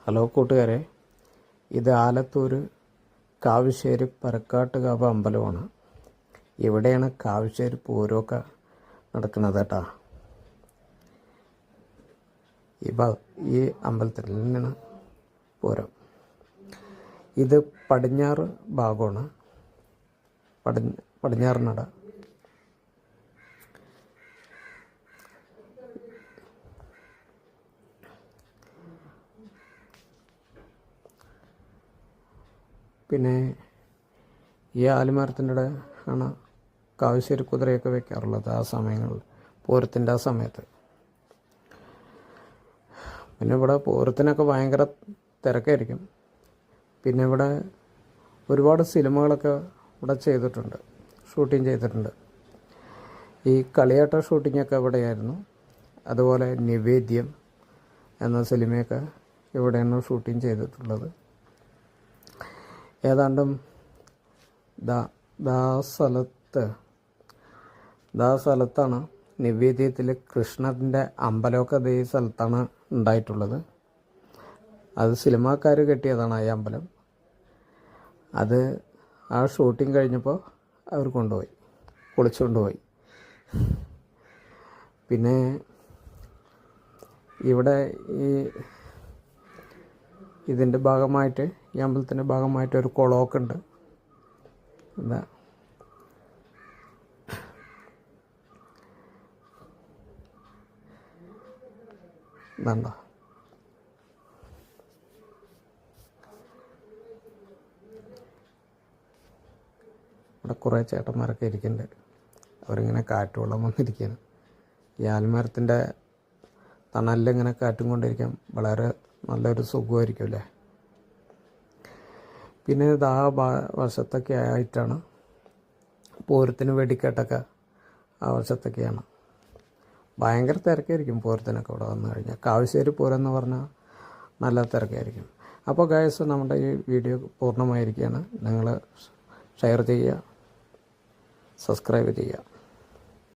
Hello കൂട്ടുകാരെ, ഇത് ആലത്തൂർ കാവശ്ശേരി പരക്കാട്ടുകാവ് അമ്പലമാണ്. ഇവിടെയാണ് കാവശ്ശേരി പൂരമൊക്കെ നടക്കുന്നത് കേട്ടോ. ഈ അമ്പലത്തിൽ നിന്നാണ് പൂരം. ഇത് പടിഞ്ഞാറ് ഭാഗമാണ്, പടിഞ്ഞാറ് നട. പിന്നെ ഈ ആലിമരത്തിൻ്റെ ആണ് കാവശ്ശേരി കുതിരയൊക്കെ വെക്കാറുള്ളത് ആ സമയങ്ങളിൽ, പൂരത്തിൻ്റെ ആ സമയത്ത്. പിന്നെ ഇവിടെ പൂരത്തിനൊക്കെ ഭയങ്കര തിരക്കായിരിക്കും. പിന്നെ ഇവിടെ ഒരുപാട് സിനിമകളൊക്കെ ഇവിടെ ചെയ്തിട്ടുണ്ട്, ഷൂട്ടിങ് ചെയ്തിട്ടുണ്ട്. ഈ കളിയാട്ട ഷൂട്ടിങ്ങൊക്കെ ഇവിടെയായിരുന്നു. അതുപോലെ നിവേദ്യം എന്ന സിനിമയൊക്കെ ഇവിടെയാണ് ഷൂട്ടിങ് ചെയ്തിട്ടുള്ളത്. ഏതാണ്ടും സ്ഥലത്താണ് നിവേദ്യത്തിൽ കൃഷ്ണൻ്റെ അമ്പലമൊക്കെ ഈ സ്ഥലത്താണ് ഉണ്ടായിട്ടുള്ളത്. അത് സിനിമാക്കാർ കെട്ടിയതാണ് ഈ അമ്പലം. അത് ആ ഷൂട്ടിങ് കഴിഞ്ഞപ്പോൾ അവർ കൊണ്ടുപോയി, പൊളിച്ചുകൊണ്ടുപോയി. പിന്നെ ഇവിടെ ഇതിൻ്റെ ഭാഗമായിട്ട്, ഈ അമ്പലത്തിൻ്റെ ഭാഗമായിട്ട് ഒരു കുളമൊക്കെ ഉണ്ട്. എന്താ ഇതാണ്ടോ, ഇവിടെ കുറേ ചേട്ടന്മാരൊക്കെ ഇരിക്കുന്നുണ്ട്. അവരിങ്ങനെ കാറ്റ് വെള്ളം വന്നിരിക്കുകയാണ്. ഈ ആൽമരത്തിൻ്റെ തണലിലിങ്ങനെ കാറ്റും കൊണ്ടിരിക്കാൻ വളരെ നല്ലൊരു സുഖമായിരിക്കും അല്ലേ. പിന്നെ ഇത് ആ വശത്തൊക്കെ ആയിട്ടാണ് പൂരത്തിന് വെടിക്കെട്ടൊക്കെ ആ വശത്തൊക്കെയാണ്. ഭയങ്കര തിരക്കായിരിക്കും പൂരത്തിനൊക്കെ ഇവിടെ വന്നു കഴിഞ്ഞാൽ. കാവശ്ശേരി പൂരം എന്ന് പറഞ്ഞാൽ നല്ല തിരക്കായിരിക്കും. അപ്പോൾ ഗൈസ്, നമ്മുടെ ഈ വീഡിയോ പൂർണ്ണമായിരിക്കുകയാണ്. നിങ്ങൾ ഷെയർ ചെയ്യുക, സബ്സ്ക്രൈബ് ചെയ്യുക.